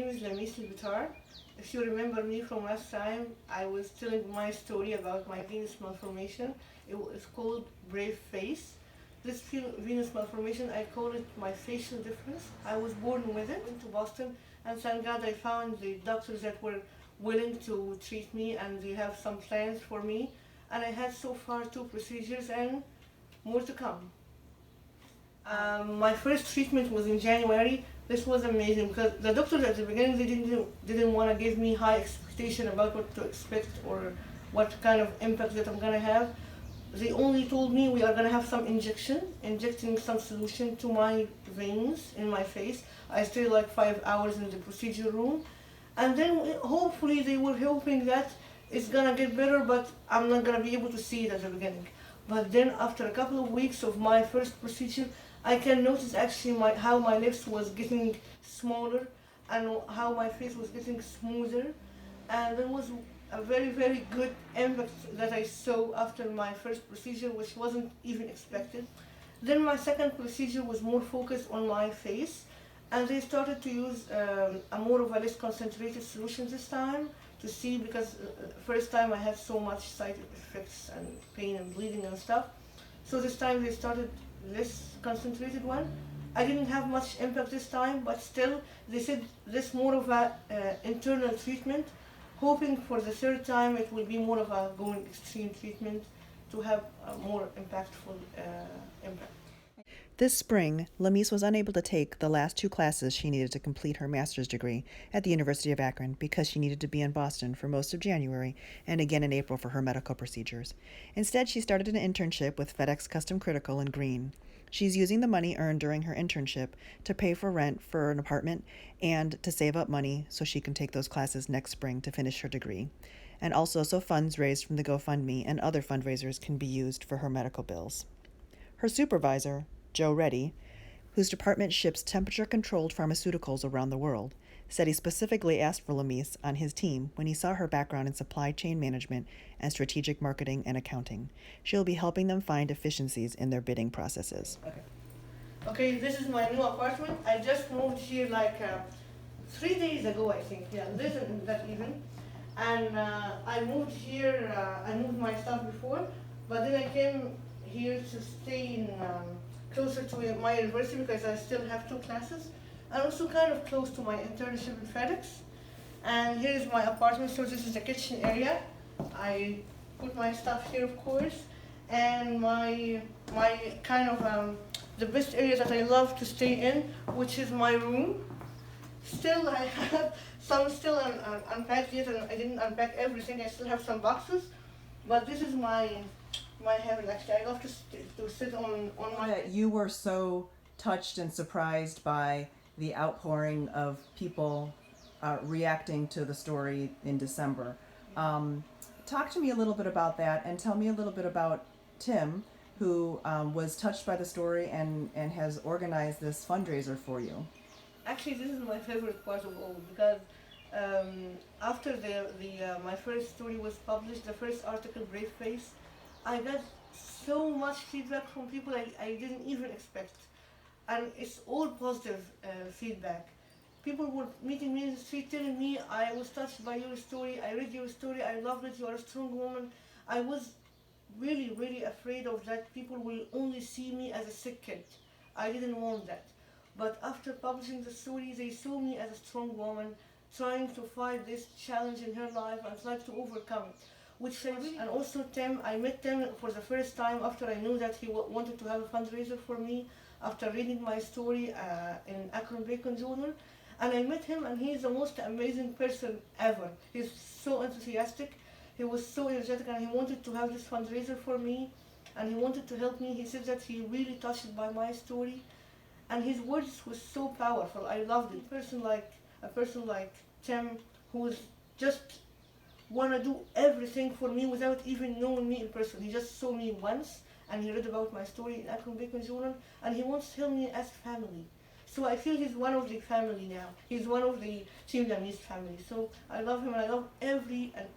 is Lamise ElBetar. If you remember me from last time, I was telling my story about my venous malformation. It was called Brave Face. This venous malformation, I call it my facial difference. I was born with it. Went to Boston, and thank God I found the doctors that were willing to treat me, and they have some plans for me. And I had so far 2 procedures and more to come. My first treatment was in January. This was amazing because the doctors at the beginning, they didn't want to give me high expectation about what to expect or what kind of impact that I'm gonna have. They only told me we are gonna have some injecting some solution to my veins in my face. I stayed like 5 hours in the procedure room, and then hopefully they were hoping that it's gonna get better, but I'm not gonna be able to see it at the beginning. But then after a couple of weeks of my first procedure, I can notice actually how my lips was getting smaller and how my face was getting smoother. And there was a very, very good impact that I saw after my first procedure, which wasn't even expected. Then my second procedure was more focused on my face, and they started to use a more of a less concentrated solution this time to see, because first time I had so much side effects and pain and bleeding and stuff. So this time they started less concentrated one. I didn't have much impact this time, but still they said this more of a internal treatment, hoping for the third time it will be more of a going extreme treatment to have a more impactful impact. This spring, Lamise was unable to take the last 2 classes she needed to complete her master's degree at the University of Akron because she needed to be in Boston for most of January and again in April for her medical procedures. Instead, she started an internship with FedEx Custom Critical in Greene. She's using the money earned during her internship to pay for rent for an apartment and to save up money so she can take those classes next spring to finish her degree. And also so funds raised from the GoFundMe and other fundraisers can be used for her medical bills. Her supervisor, Joe Reddy, whose department ships temperature-controlled pharmaceuticals around the world, said he specifically asked for Lamise on his team when he saw her background in supply chain management and strategic marketing and accounting. She'll be helping them find efficiencies in their bidding processes. Okay, this is my new apartment. I just moved here like 3 days ago, I think. Yeah, less than that even. And I moved here, I moved my stuff before, but then I came here to stay in closer to my university because I still have 2 classes, and also kind of close to my internship in FedEx. And here is my apartment. So this is the kitchen area. I put my stuff here, of course, and my kind of the best area that I love to stay in, which is my room. Still, I have some still unpacked yet, and I didn't unpack everything. I still have some boxes, but this is my heaven. Actually, I love to sit on my. That you were so touched and surprised by the outpouring of people reacting to the story in December. Talk to me a little bit about that, and tell me a little bit about Tim, who was touched by the story and has organized this fundraiser for you. Actually, this is my favorite part of all, because after my first story was published, the first article, Brave Face, I got so much feedback from people I didn't even expect. And it's all positive feedback. People were meeting me in the street telling me, I was touched by your story, I read your story, I loved it, you are a strong woman. I was really, really afraid of that people will only see me as a sick kid. I didn't want that. But after publishing the story, they saw me as a strong woman trying to fight this challenge in her life and trying to overcome it. And also Tim, I met Tim for the first time after I knew that he wanted to have a fundraiser for me, after reading my story in Akron Bacon Journal. And I met him, and he's the most amazing person ever. He's so enthusiastic, he was so energetic, and he wanted to have this fundraiser for me, and he wanted to help me. He said that he really touched by my story, and his words were so powerful. I loved it. A person like Tim, who was just want to do everything for me without even knowing me in person. He just saw me once, and he read about my story in Akron Bacon Journal, and he wants to help me as family. So I feel he's one of the family now. He's one of the Team Lamise family. So I love him, and I love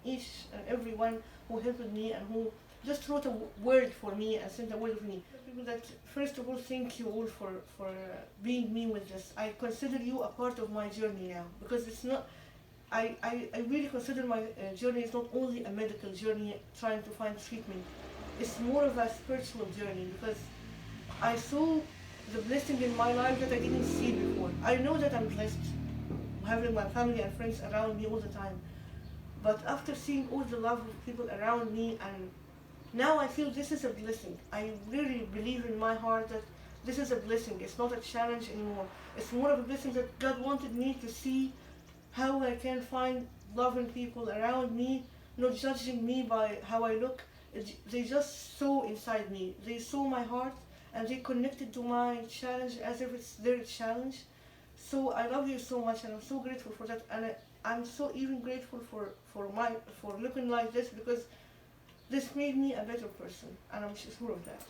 each and every one who helped me and who just wrote a word for me and sent a word for me. People that, first of all, thank you all for being me with this. I consider you a part of my journey now, because it's not, I really consider my journey is not only a medical journey trying to find treatment. It's more of a spiritual journey, because I saw the blessing in my life that I didn't see before. I know that I'm blessed, having my family and friends around me all the time. But after seeing all the love of people around me, and now I feel this is a blessing. I really believe in my heart that this is a blessing. It's not a challenge anymore. It's more of a blessing that God wanted me to see how I can find loving people around me, not judging me by how I look. They just saw inside me. They saw my heart, and they connected to my challenge as if it's their challenge. So I love you so much, and I'm so grateful for that. And I'm so even grateful for looking like this, because this made me a better person, and I'm sure of that.